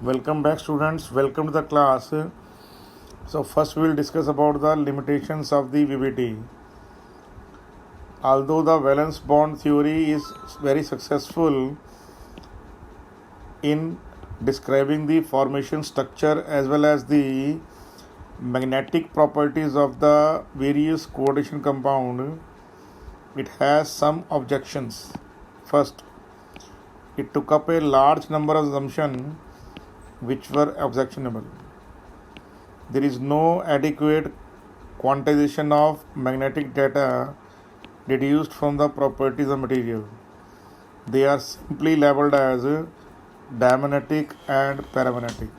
Welcome back, students. Welcome to the class. So first we will discuss about the limitations of the VBT. Although the valence bond theory is very successful in describing the formation structure as well as the magnetic properties of the various coordination compound, it has some objections. First, it took up a large number of assumptions which were objectionable. There is no adequate quantization of magnetic data deduced from the properties of material. They are simply labeled as diamagnetic and paramagnetic.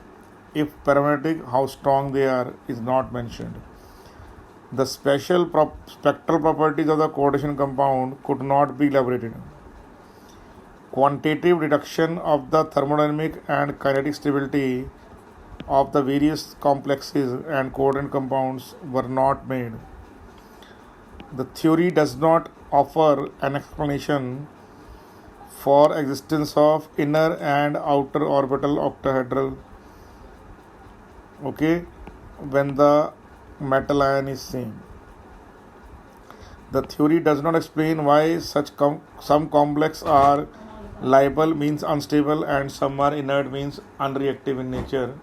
If paramagnetic, how strong they are is not mentioned. The spectral properties of the coordination compound could not be elaborated. Quantitative reduction of the thermodynamic and kinetic stability of the various complexes and coordinate compounds were not made. The theory does not offer an explanation for existence of inner and outer orbital octahedral when the metal ion is same. The theory does not explain why some complex are liable means unstable and some are inert means unreactive in nature.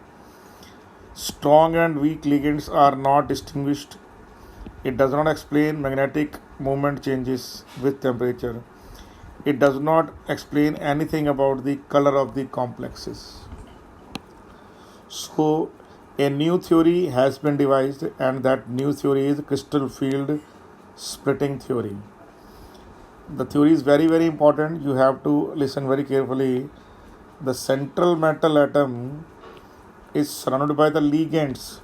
Strong and weak ligands are not distinguished. It does not explain magnetic moment changes with temperature. It does not explain anything about the color of the complexes. So, a new theory has been devised, and that new theory is crystal field splitting theory. The theory is very, very important. You have to listen very carefully. The central metal atom is surrounded by the ligands,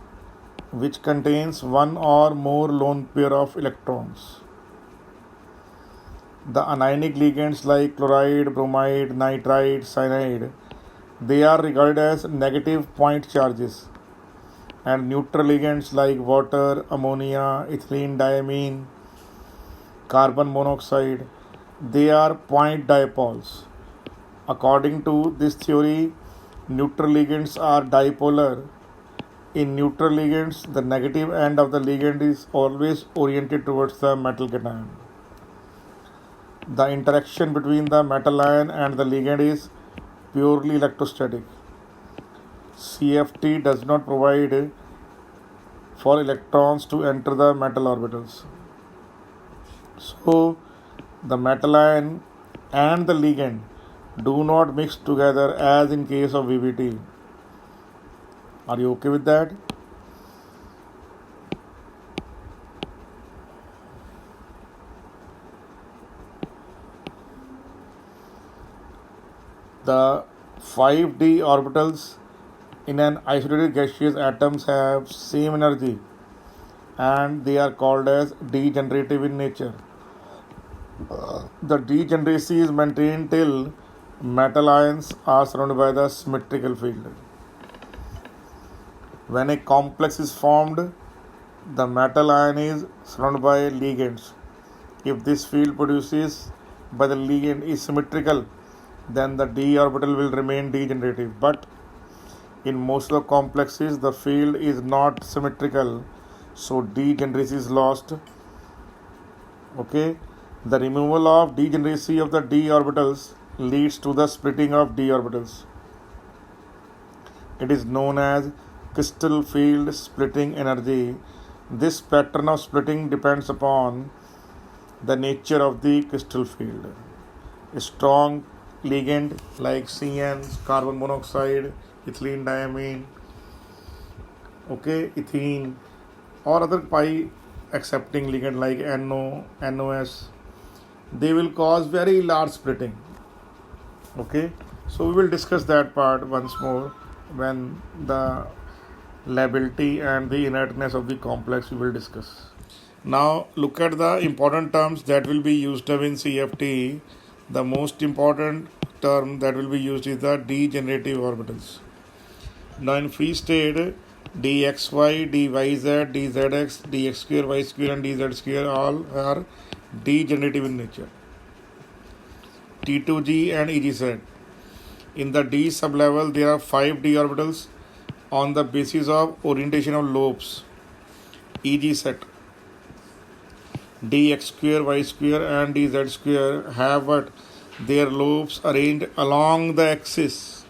which contains one or more lone pair of electrons. The anionic ligands like chloride, bromide, nitride, cyanide, they are regarded as negative point charges. And neutral ligands like water, ammonia, ethylene diamine, carbon monoxide, they are point dipoles. According to this theory, neutral ligands are dipolar. In neutral ligands, the negative end of the ligand is always oriented towards the metal cation. The interaction between the metal ion and the ligand is purely electrostatic. CFT does not provide for electrons to enter the metal orbitals. So, the metal ion and the ligand do not mix together as in case of VBT. Are you okay with that? The 5d orbitals in an isolated gaseous atoms have same energy and they are called as degenerative in nature. The degeneracy is maintained till metal ions are surrounded by the symmetrical field. When a complex is formed, the metal ion is surrounded by ligands. If this field produced by the ligand is symmetrical, then the d orbital will remain degenerative. But in most of the complexes, the field is not symmetrical, so degeneracy is lost. The removal of degeneracy of the d orbitals leads to the splitting of d orbitals. It is known as crystal field splitting energy. This pattern of splitting depends upon the nature of the crystal field. A strong ligand like CN, carbon monoxide, ethylene diamine, ethene, or other pi accepting ligand like NO, NOS, they will cause very large splitting. So we will discuss that part once more when the lability and the inertness of the complex we will discuss. Now look at the important terms that will be used up in CFT. The most important term that will be used is the degenerative orbitals. Now in free state, dxy, dyz, dzx, dx square, y square and dz square all are degenerative in nature. T2G and EGZ. In the d sublevel, there are 5 d orbitals on the basis of orientation of lobes, e.g. set dx square, y square and dz square have what? Their lobes arranged along the axis.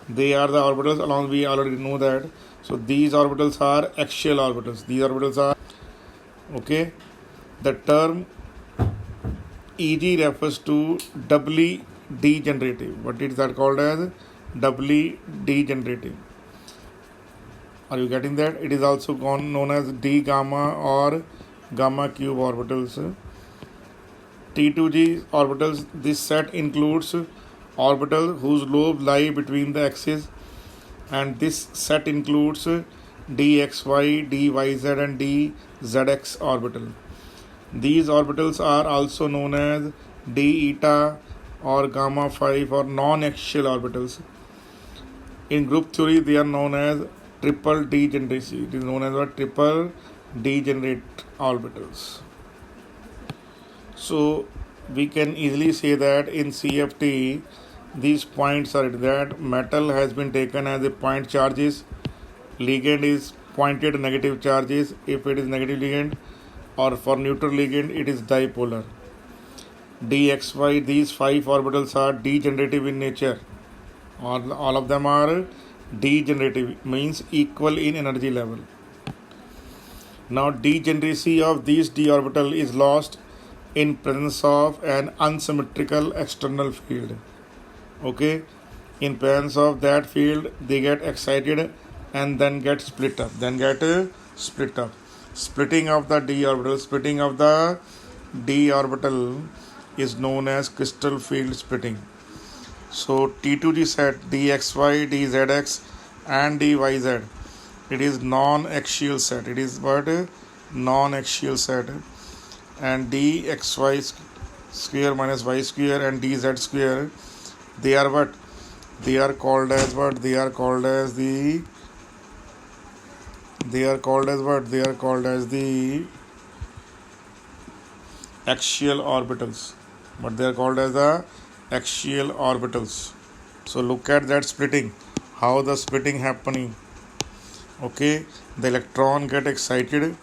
They are the orbitals along, we already know that. So these orbitals are axial orbitals. These orbitals are, okay. The term Eg refers to doubly degenerative. What is that called as? Doubly degenerative. Are you getting that? It is also known as d gamma or gamma cube orbitals. T2g orbitals, this set includes orbitals whose lobes lie between the axes, and this set includes dxy, dyz and dzx orbital. These orbitals are also known as d eta or gamma 5 or non-axial orbitals. In group theory, they are known as triple degeneracy. It is known as what? Triple degenerate orbitals. So we can easily say that in CFT, these points are that metal has been taken as a point charges, ligand is pointed negative charges if it is negative ligand, or for neutral ligand it is dipolar. dxy, these 5 orbitals are degenerative in nature. All of them are degenerative, means equal in energy level. Now degeneracy of these d orbital is lost in presence of an unsymmetrical external field. Okay, in presence of that field they get excited and then get split up. Splitting of the d orbital is known as crystal field splitting. So T2g set dxy, dzx and dyz, it is non-axial set. It is what? Non-axial set. And dxy square minus y square and dz square, they are what? They are called as what? They are called as the axial orbitals. But they are called as the axial orbitals. So look at that splitting, how the splitting happening. Okay, the electron get excited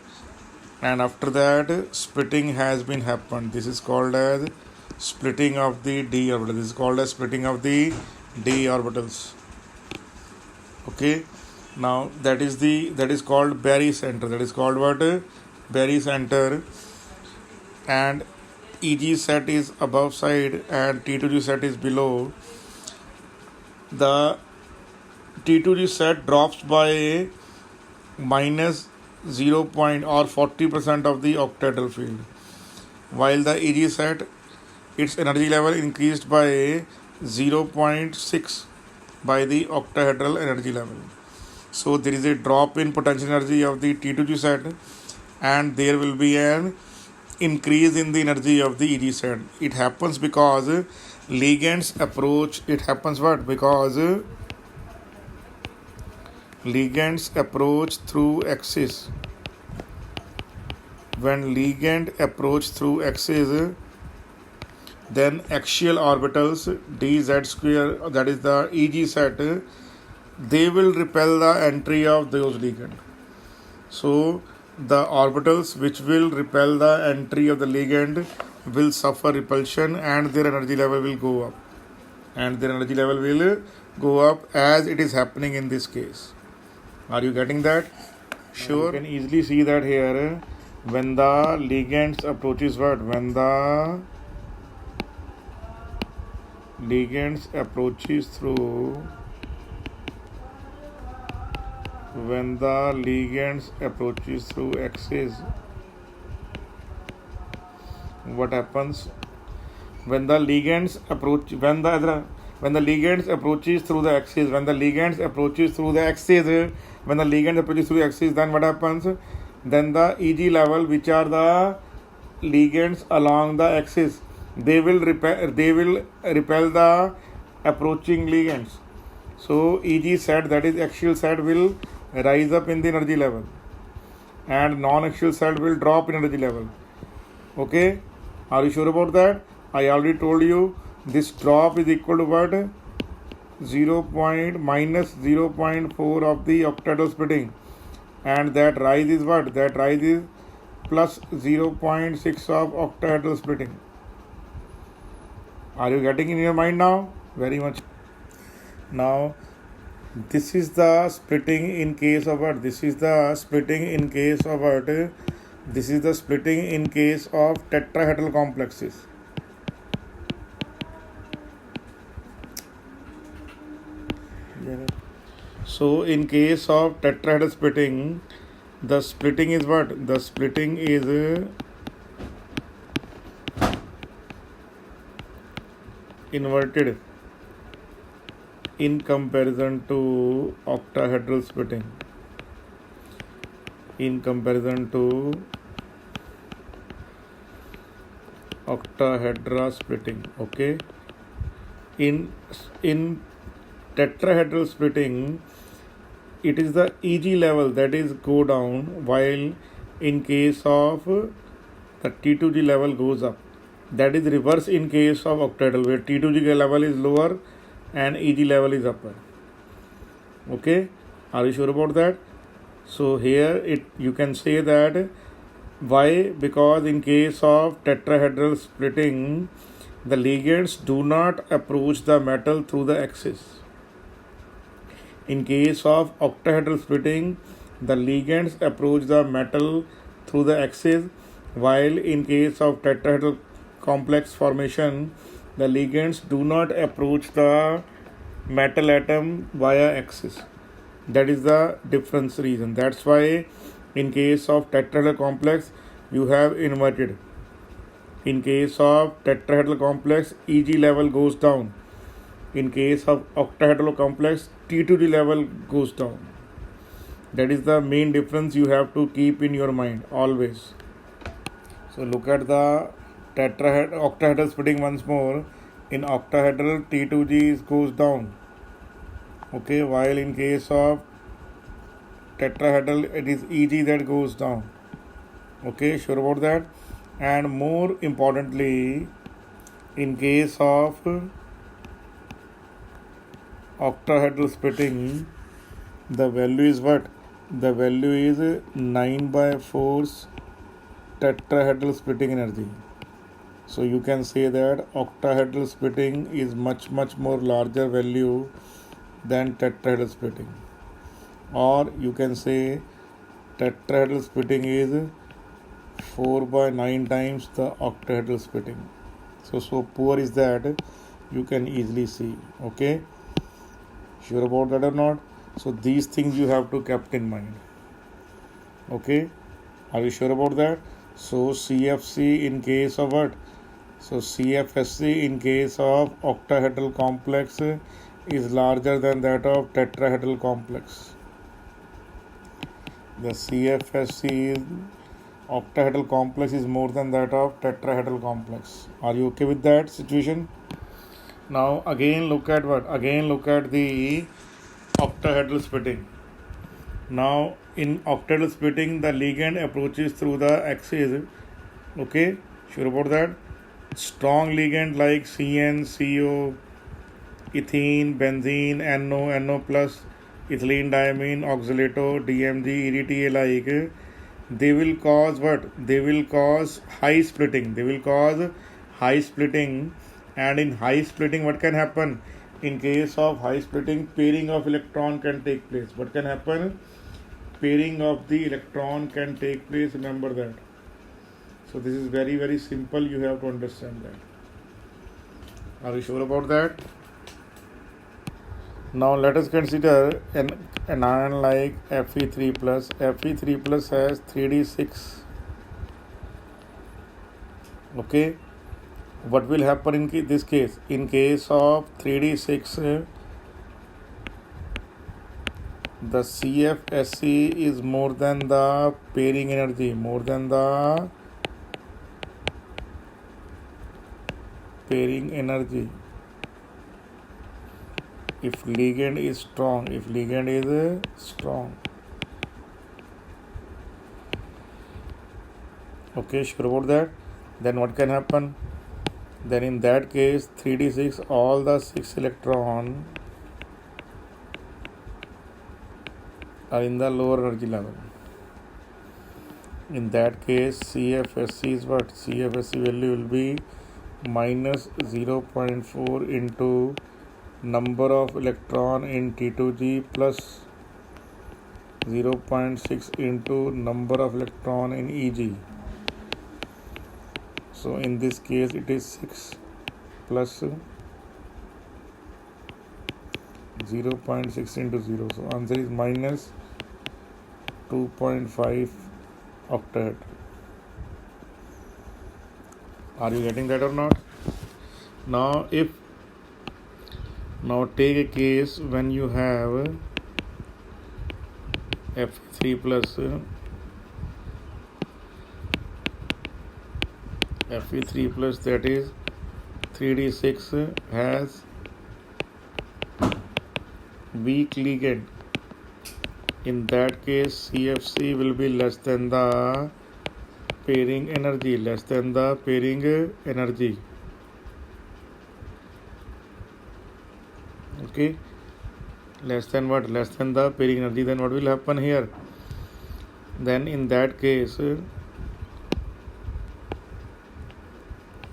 and after that splitting has been happened. This is called as splitting of the d orbital. This is called as splitting of the d orbitals. Okay, now that is called Barry center. That is called what? Barry center. And Eg set is above side and T2g set is below. The T2g set drops by minus 0. or 40% of the octahedral field, while the Eg set, its energy level increased by 0.6 by the octahedral energy level. So there is a drop in potential energy of the T2g set and there will be an increase in the energy of the Eg set. It happens because ligands approach. It happens what? Because ligands approach through axis. When ligand approach through axis, then axial orbitals dz square, that is the Eg set, they will repel the entry of those ligand. So the orbitals which will repel the entry of the ligand will suffer repulsion and their energy level will go up. As it is happening in this case. Are you getting that? Sure. You can easily see that here. When the ligands approaches what? When the ligands approaches through axis, what happens? When the ligands approaches through the axis, then what happens? Then the Eg level, which are the ligands along the axis, they will repel the approaching ligands. So Eg set, that is axial set, will rise up in the energy level and non-axial set will drop in energy level. Okay, are you sure about that? I already told you This drop is equal to what? Minus 0.4 of the octahedral splitting, and that rise is what? That rise is plus 0.6 of octahedral splitting. Are you getting in your mind now? Very much. Now this is the splitting in case of what? This is the splitting in case of what? This is the splitting in case of tetrahedral complexes. So in case of tetrahedral splitting, the splitting is what? The splitting is inverted in comparison to octahedral splitting. In comparison to octahedral splitting. Okay. In tetrahedral splitting, it is the Eg level that is go down, while in case of the T2G level goes up. That is reverse in case of octahedral, where T2G level is lower and Eg level is upper. Okay, are you sure about that? So here you can say that why? Because in case of tetrahedral splitting, the ligands do not approach the metal through the axis. In case of octahedral splitting, the ligands approach the metal through the axis, while in case of tetrahedral complex formation, the ligands do not approach the metal atom via axis. That is the difference reason. That's why in case of tetrahedral complex, you have inverted. In case of tetrahedral complex, Eg level goes down. In case of octahedral complex, T2G level goes down. That is the main difference you have to keep in your mind always. So look at the octahedral splitting once more. In octahedral, T2G goes down. Okay, while in case of tetrahedral, it is Eg that goes down. Okay, sure about that? And more importantly, in case of octahedral splitting, the value is what? The value is 9/4 tetrahedral splitting energy. So you can say that octahedral splitting is much more larger value than tetrahedral splitting, or you can say tetrahedral splitting is 4/9 times the octahedral splitting. So poor is that, you can easily see. Okay, sure about that or not? So these things you have to keep in mind. Okay, are you sure about that? So CFC in case of what? So CFSC in case of octahedral complex is larger than that of tetrahedral complex. The CFSC octahedral complex is more than that of tetrahedral complex. Are you okay with that situation? Now again look at what? Again look at the octahedral splitting. Now in octahedral splitting, the ligand approaches through the axis. Okay, sure about that? Strong ligand like CN, CO, ethene, benzene, NO plus, ethylene diamine, oxalato, DMG, EDTA like, they will cause what? They will cause high splitting. They will cause high splitting. And in high splitting, what can happen? In case of high splitting, pairing of electron can take place. What can happen? Pairing of the electron can take place. Remember that. So this is very simple. You have to understand that. Are you sure about that? Now let us consider an ion like Fe3+. Fe3+ has 3d6. Okay. What will happen in this case? In case of 3d6, the CFSC is more than the pairing energy, if ligand is strong. Okay, sure about that? Then what can happen? then in that case 3d6 all the 6 electron are in the lower energy level. In that case CFSC is what? CFSC value will be minus 0.4 into number of electron in T2G plus 0.6 into number of electron in EG. So in this case it is 6 plus 0.6 into 0. So answer is minus 2.5 octet. Are you getting that or not? Now take a case when you have Fe3 plus that is 3d6 has weak ligand. In that case CFC will be less than the pairing energy, okay, less than what? Less than the pairing energy. Then what will happen here? Then in that case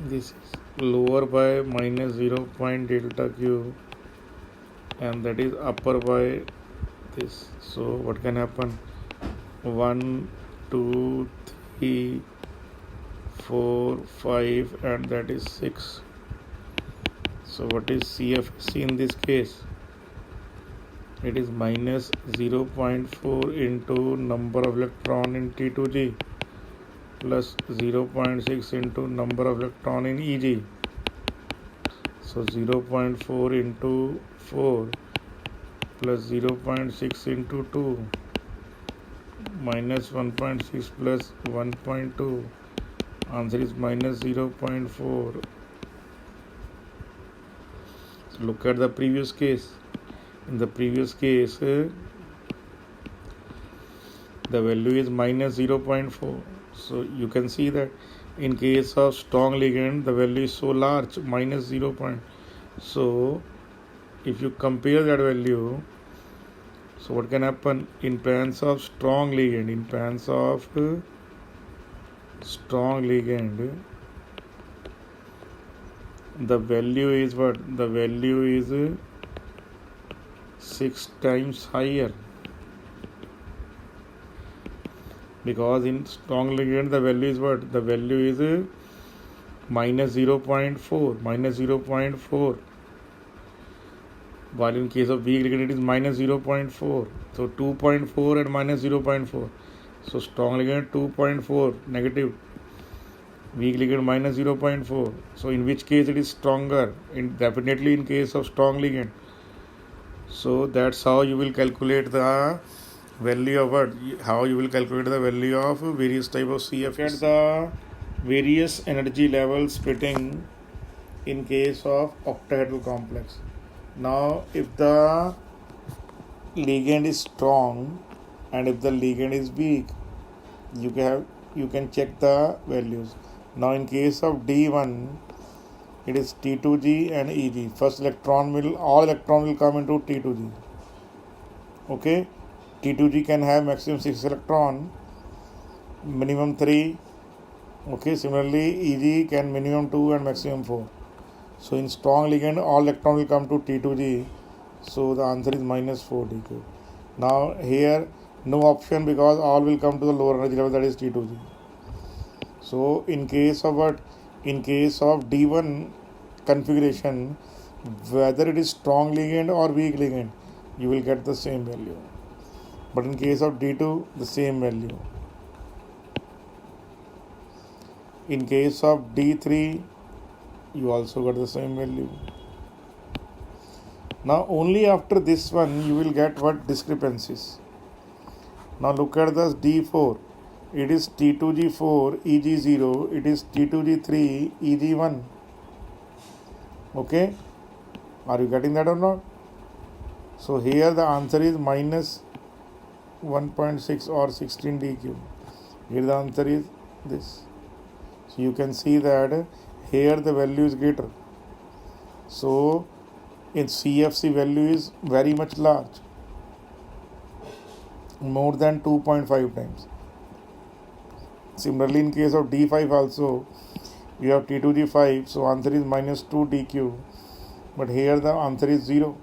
this is lower by minus 0. Delta Q and that is upper by this. So what can happen? 1, 2, 3, 4, 5 and that is 6. So what is CFC in this case? It is minus 0.4 into number of electron in T2G plus 0.6 into number of electron in EG. So 0.4 into 4 plus 0.6 into 2 minus 1.6 plus 1.2. Answer is minus 0.4. So look at the previous case. In the previous case the value is minus 0.4. So you can see that in case of strong ligand the value is so large, minus 0. So if you compare that value, so what can happen? In presence of strong ligand, the value is what? The value is 6 times higher, because in strong ligand the value is what? The value is minus 0.4, while in case of weak ligand it is minus 0.4. So 2.4 and minus 0.4. So strong ligand 2.4 negative, weak ligand minus 0.4. So in which case it is stronger? Definitely in case of strong ligand. So that's how you will calculate the value of what? How you will calculate the value of various type of CF. At the various energy levels splitting in case of octahedral complex. Now if the ligand is strong and if the ligand is weak, you can check the values. Now in case of D1 it is T2G and EG. All electron will come into T2G. Okay, T2G can have maximum 6 electron, minimum 3. Okay, similarly EG can minimum 2 and maximum 4. So in strong ligand all electron will come to T2G. So the answer is minus 4 dq. Now here no option, because all will come to the lower energy level, that is T2G. So in case of what? In case of D1 configuration, whether it is strong ligand or weak ligand, you will get the same value. But in case of D2, the same value. In case of D3, you also got the same value. Now only after this one you will get what? Discrepancies. Now look at the D4. It is T2G4, EG0. It is T2G3, EG1. Okay? Are you getting that or not? So here the answer is minus 1.6 or 16 dq. Here the answer is this. So you can see that here the value is greater. So in CFC value is very much large, more than 2.5 times. Similarly, in case of D5 also, you have T2G5, so answer is minus 2 dq, but here the answer is 0.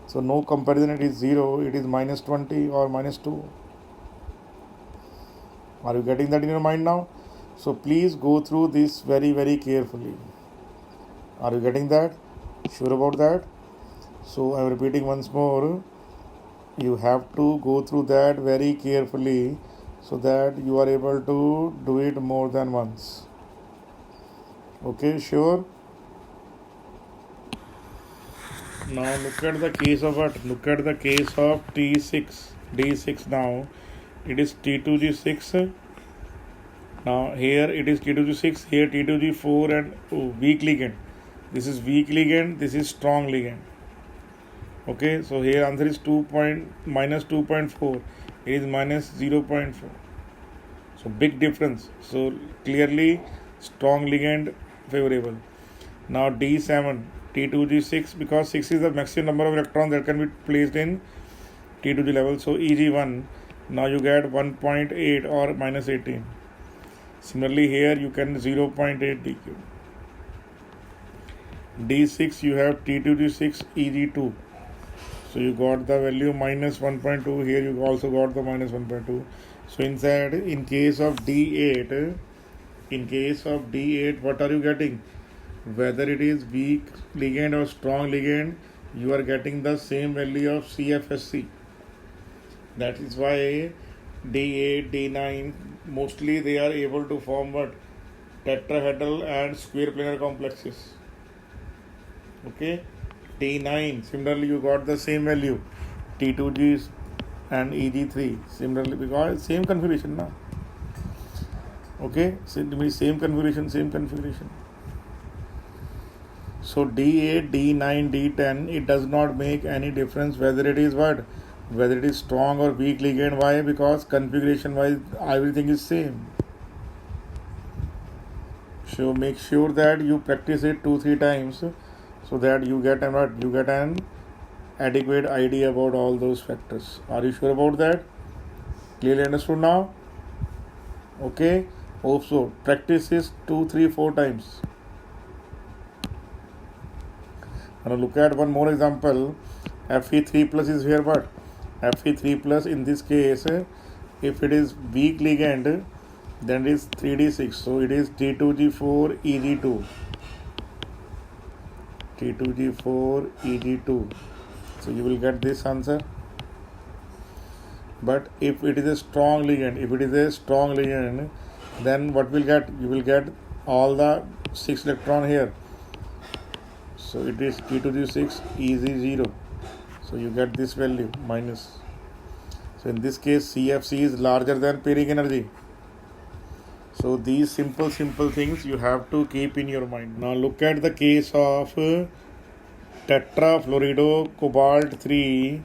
So no comparison, it is 0, it is minus 20 or minus 2. Are you getting that in your mind now? So please go through this very, very carefully. Are you getting that? Sure about that? So I am repeating once more. You have to go through that very carefully so that you are able to do it more than once. Okay, sure? Now look at the case of what? Look at the case of T6, D6 now. It is T2G6. Now here it is T2G6, here T2G4 and weak ligand. This is weak ligand, this is strong ligand. Okay, so here answer is minus 2.4. It is minus 0.4. So big difference. So clearly strong ligand favorable. Now D7, T2G6, because 6 is the maximum number of electrons that can be placed in T2G level. So EG1, now you get 1.8 or minus 18. Similarly here you can 0.8 dq. D6 you have T2G6 EG2. So you got the value minus 1.2. Here you also got the minus 1.2. So inside, in case of D8, what are you getting? Whether it is weak ligand or strong ligand, you are getting the same value of CFSC. That is why D8, D9, mostly they are able to form what? Tetrahedral and square planar complexes. Okay. T9, similarly you got the same value, T2G and EG3, similarly because same configuration now. Okay, same configuration. So D8, D9, D10, it does not make any difference whether it is what? Whether it is strong or weak ligand. Why? Because configuration wise everything is same. So make sure that you practice it 2-3 times, so that you get an adequate idea about all those factors. Are you sure about that? Clearly understood now? Okay. Hope so. Practice this 2-3-4 times. Now look at one more example. Fe3 plus is here what? Fe3 plus in this case, if it is weak ligand, then it is 3d6. So it is T2G4 EG2. T2G4 EG2. So you will get this answer. But if it is a strong ligand, then what will get? You will get all the 6 electron here. So it is T2G6 EG0. So you get this value minus. So in this case CFC is larger than pairing energy. So these simple things you have to keep in your mind. Now look at the case of tetrafluorido cobalt 3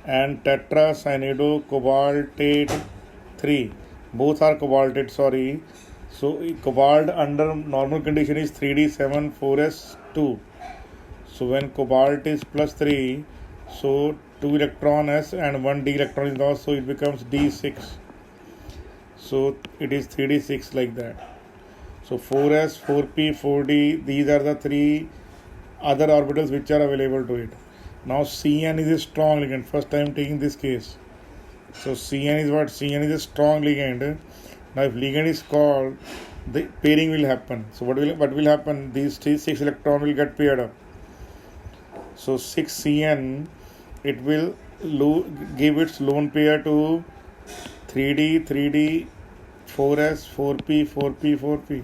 and tetracyanido cobaltate 3. Both are cobaltate, sorry. So cobalt under normal condition is 3d7 4s2. So when cobalt is plus 3, so 2 electron s and 1 d electron is lost, so it becomes d6. So it is 3d6 like that. So 4s, 4p, 4d, these are the 3 other orbitals which are available to it. Now Cn is a strong ligand. First I am taking this case. So Cn is what? Cn is a strong ligand. Now if ligand is called, the pairing will happen. So what will happen? These 6 electron will get paired up. So 6Cn, it will give its lone pair to 3d, 3d, 4s, 4p, 4p, 4p.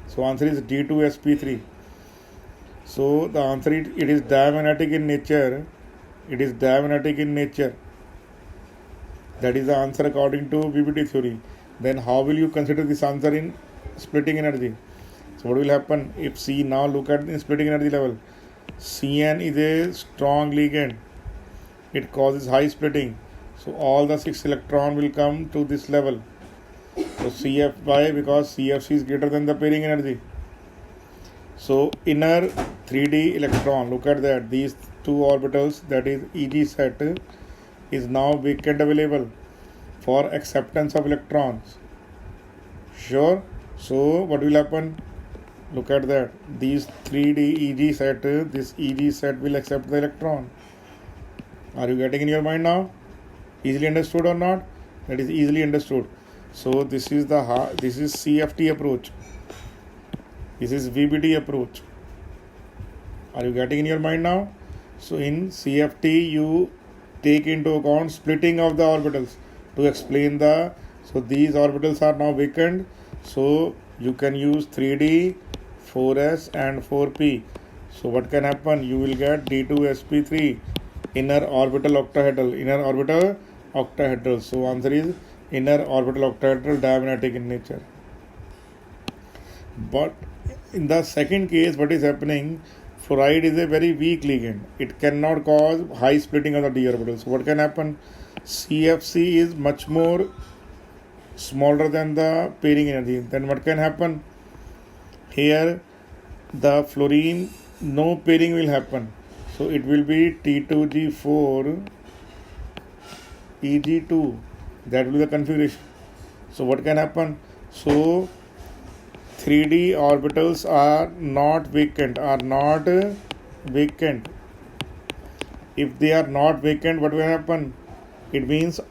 So answer is D2sp3. So the answer is, it is diamagnetic in nature. That is the answer according to BBT theory. Then how will you consider this answer in splitting energy? So what will happen if C, now look at the splitting energy level. Cn is a strong ligand. It causes high splitting. So all the 6 electron will come to this level. So CF, why? Because CFC is greater than the pairing energy. So inner 3D electron, look at that, these two orbitals, that is EG set, is now vacant available for acceptance of electrons. Sure. So what will happen? Look at that, these 3D EG set, this EG set will accept the electron. Are you getting in your mind now? Easily understood or not? That is easily understood. So this is CFT approach. This is VBD approach. Are you getting in your mind now? So in CFT you take into account splitting of the orbitals to explain so these orbitals are now vacant. So you can use 3D, 4s and 4p. So what can happen? You will get D2sp3, inner orbital octahedral. So answer is inner orbital octahedral, diamagnetic in nature. But in the second case, what is happening? Fluoride is a very weak ligand. It cannot cause high splitting of the d orbitals. So what can happen? CFC is much more smaller than the pairing energy. Then what can happen? Here the fluorine, no pairing will happen. So it will be T2G4 EG2. That will be the configuration. So what can happen? So 3D orbitals are not vacant. If they are not vacant, what will happen? It means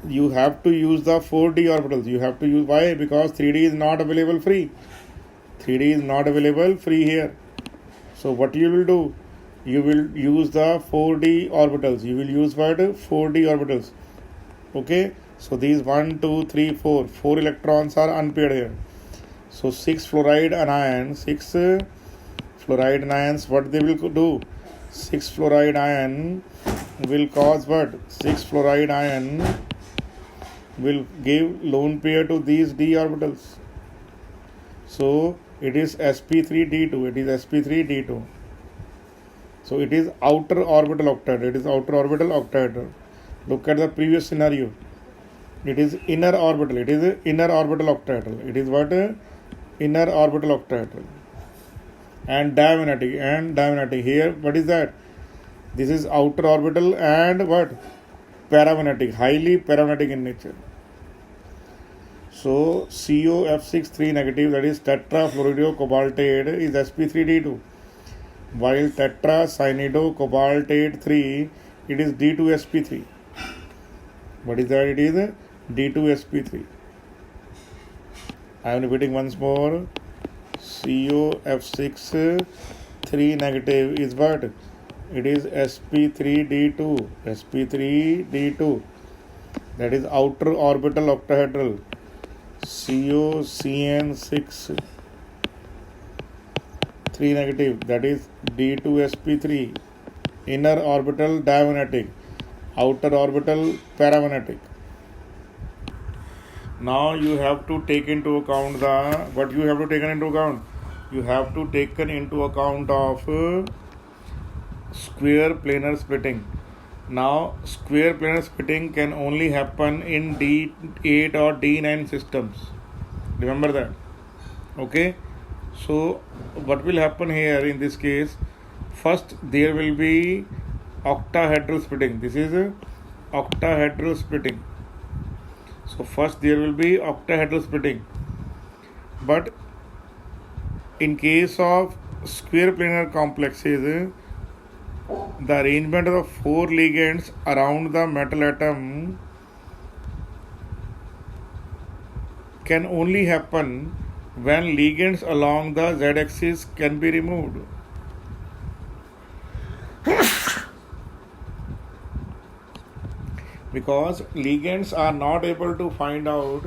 you have to use the 4D orbitals. You have to use, why? Because 3D is not available free. 3D is not available free here. So what you will do? You will use the 4D orbitals. You will use what? 4D orbitals. Okay. So these 1, 2, 3, 4 electrons are unpaired here. So 6 fluoride anions, what they will do? 6 fluoride ion will cause what? 6 fluoride ion will give lone pair to these d orbitals. So it is sp3d2. So it is outer orbital octahedral. Look at the previous scenario. It is inner orbital. Octahedral. It is what? Inner orbital octahedral. And diamagnetic. Here, what is that? This is outer orbital and what? Paramagnetic. Highly paramagnetic in nature. So COF6 3 negative, that is tetrafluoridocobaltate, is sp3d2. While tetracyanidocobaltate 3, it is D2sp3. What is that? It is D2sp3. I am repeating once more. COF6 3 negative is what? It is sp3d2. That is outer orbital octahedral. COCN6 3 negative, that is D2sp3. Inner orbital diamagnetic, outer orbital paramagnetic. Now you have to take into account what you have to take into account? You have to take into account of square planar splitting. Now square planar splitting can only happen in D8 or D9 systems. Remember that. Okay. So what will happen here in this case? First there will be octahedral splitting. This is octahedral splitting. So first there will be octahedral splitting. But in case of square planar complexes, the arrangement of 4 ligands around the metal atom can only happen when ligands along the z-axis can be removed. Because ligands are not able to find out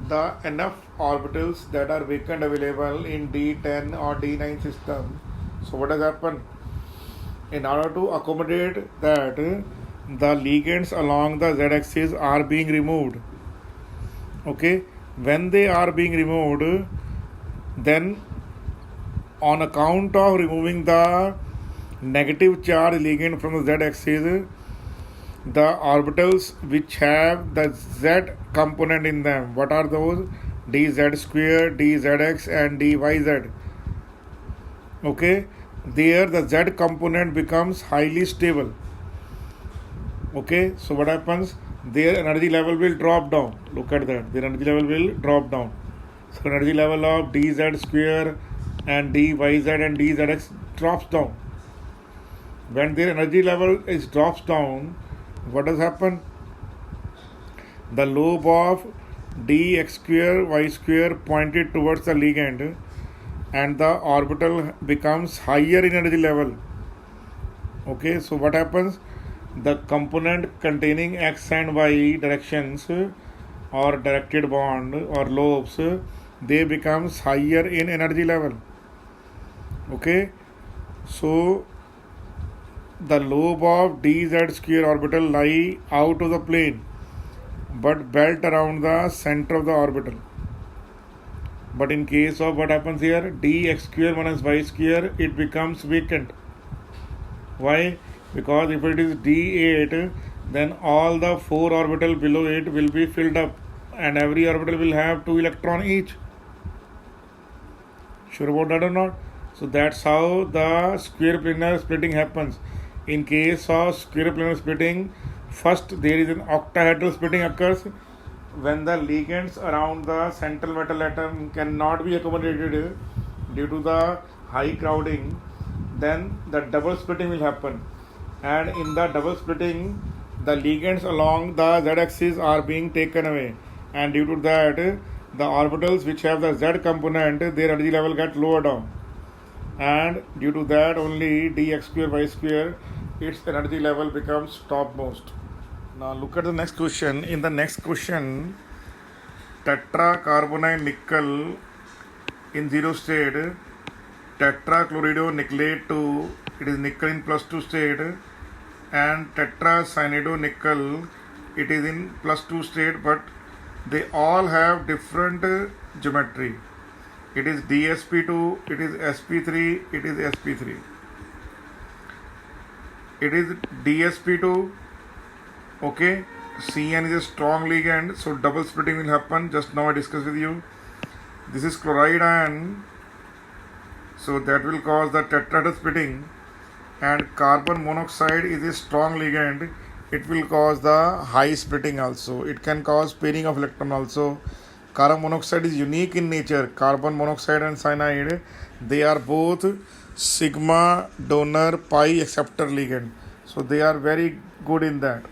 the enough orbitals that are vacant available in D10 or D9 system. So what has happened? In order to accommodate that, the ligands along the z-axis are being removed. Okay, when they are being removed, then on account of removing the negative charge ligand from the z-axis, the orbitals which have the z component in them, what are those? dz square, dzx and dyz. Okay, there the Z component becomes highly stable. Okay, so what happens? Their energy level will drop down. Look at that. Their energy level will drop down. So energy level of dz square and dyz and dzx drops down. When their energy level is drops down, what does happen? The lobe of dx square y square pointed towards the ligand and the orbital becomes higher in energy level. Okay, so what happens? The component containing x and y directions or directed bond or lobes, they becomes higher in energy level. Okay, so the lobe of dz square orbital lie out of the plane but belt around the center of the orbital. But in case of what happens here, dx square minus y square, it becomes vacant. Why? Because if it is d8, then all the 4 orbital below it will be filled up and every orbital will have 2 electrons each. Sure about that or not? So that's how the square planar splitting happens. In case of square planar splitting, first there is an octahedral splitting occurs when the ligands around the central metal atom cannot be accommodated due to the high crowding. Then the double splitting will happen, and in the double splitting the ligands along the z-axis are being taken away, and due to that the orbitals which have the z component, their energy level get lower down, and due to that only dx square y square, its energy level becomes topmost. Now look at the next question. In the next question, tetracarbonate nickel in 0 state, tetrachlorido nickel, it is nickel in +2 state, and tetracyanidonickl, it is in +2 state, but they all have different geometry. It is dsp2, it is sp3, it is sp3. It is dsp2. Okay, Cn is a strong ligand, so double splitting will happen. Just now I discussed with you. This is chloride ion, so that will cause the tetrahedral splitting. And carbon monoxide is a strong ligand, it will cause the high splitting also. It can cause pairing of electron also. Carbon monoxide is unique in nature. Carbon monoxide and cyanide, they are both sigma donor pi acceptor ligand, so they are very good in that.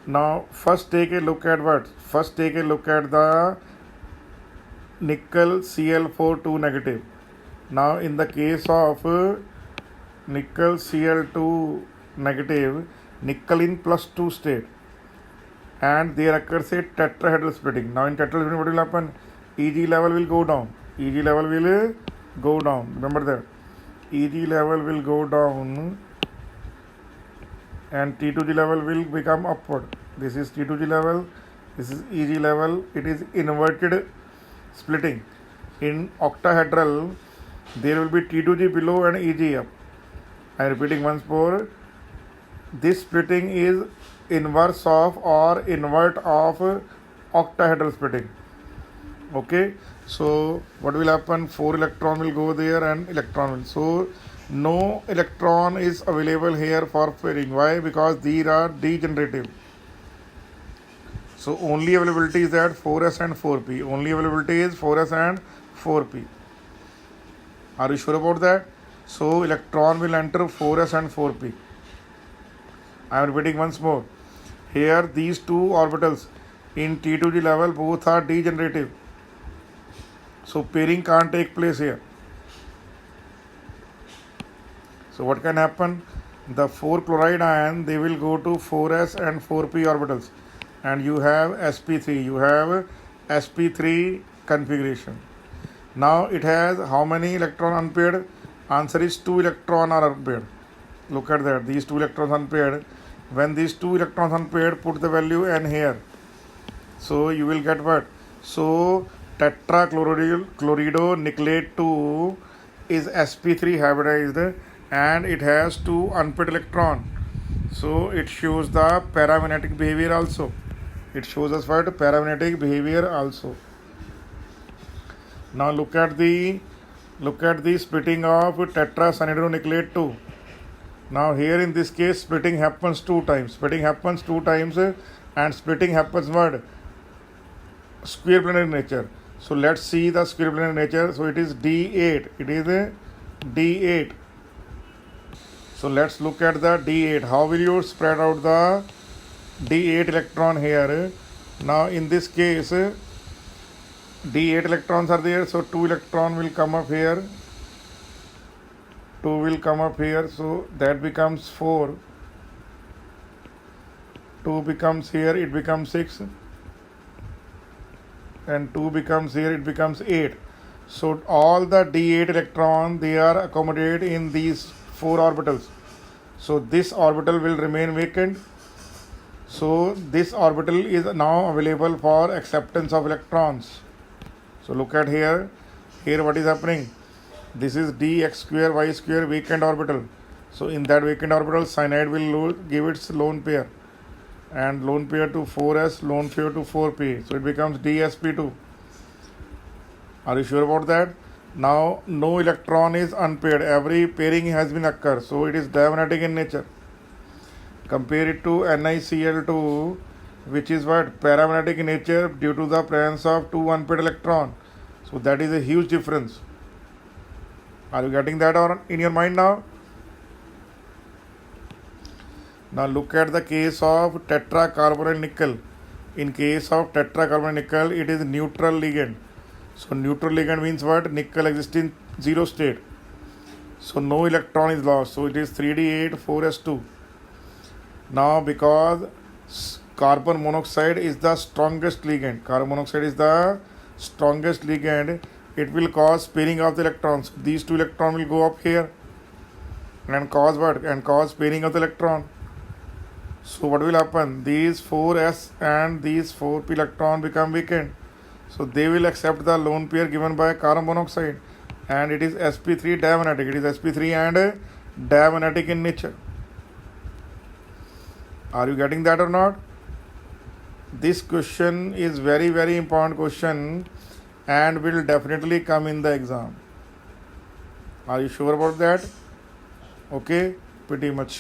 Now first take a look at what? First take a look at the nickel Cl4 2 negative. Now in the case of nickel Cl2 negative, nickel in +2 state, and there occurs a tetrahedral splitting. Now in tetrahedral splitting what will happen? Eg level will go down. Eg level will go down. Remember that. Eg level will go down and T2G level will become upward. This is T2G level, this is Eg level. It is inverted splitting. In octahedral, there will be T2G below and Eg up. I am repeating once more. This splitting is inverse of or invert of octahedral splitting. Okay, so what will happen? 4 electron will go there and electron will. So no electron is available here for pairing. Why? Because these are degenerative. So only availability is that 4s and 4p. Only availability is 4s and 4p. Are you sure about that? So electron will enter 4s and 4p. I am repeating once more. Here these two orbitals in T2G level both are degenerative. So pairing can't take place here. So what can happen? The 4 chloride ion, they will go to 4s and 4p orbitals, and you have sp3. You have sp3 configuration. Now it has how many electron unpaired? Answer is 2 electron are unpaired. Look at that. These 2 electrons unpaired. When these 2 electrons unpaired, put the value n here. So you will get what? So tetrachlorido 2 is sp3 hybridized, and it has 2 unpaired electron. So it shows the paramagnetic behavior also. It shows us what? Paramagnetic behavior also. Now look at the Look at the splitting of tetracyanhydronickelate 2. Now here in this case splitting happens two times. And splitting happens what? Square planar in nature. So let's see the square planar in nature. So it is D8. It is a D8. So let's look at the D8. How will you spread out the D8 electron here? Now in this case D8 electrons are there, so 2 electron will come up here, 2 will come up here, so that becomes 4, 2 becomes here, it becomes 6, and 2 becomes here, it becomes 8. So all the D8 electrons, they are accommodated in these 4 orbitals. So this orbital will remain vacant. So this orbital is now available for acceptance of electrons. So look at here what is happening. This is dx square y square vacant orbital. So in that vacant orbital, cyanide will give its lone pair, and lone pair to 4s, lone pair to 4p. So it becomes dsp2. Are you sure about that? Now no electron is unpaired. Every pairing has been occurred. So it is diamagnetic in nature. Compare it to NiCl2, which is what? Paramagnetic in nature due to the presence of 2 unpaired electrons. So that is a huge difference. Are you getting that in your mind now? Now look at the case of tetracarbonyl nickel. In case of tetracarbonyl nickel, it is neutral ligand. So neutral ligand means what? Nickel exists in 0 state. So no electron is lost. So it is 3d8 4s2. Now because carbon monoxide is the strongest ligand, it will cause pairing of the electrons. These 2 electrons will go up here and cause what? And cause pairing of the electron. So what will happen? These 4s and these 4p electron become vacant. So they will accept the lone pair given by carbon monoxide, and it is sp3 diamagnetic. It is sp3 and diamagnetic in nature. Are you getting that or not? This question is very, very important question and will definitely come in the exam. Are you sure about that? Okay, pretty much.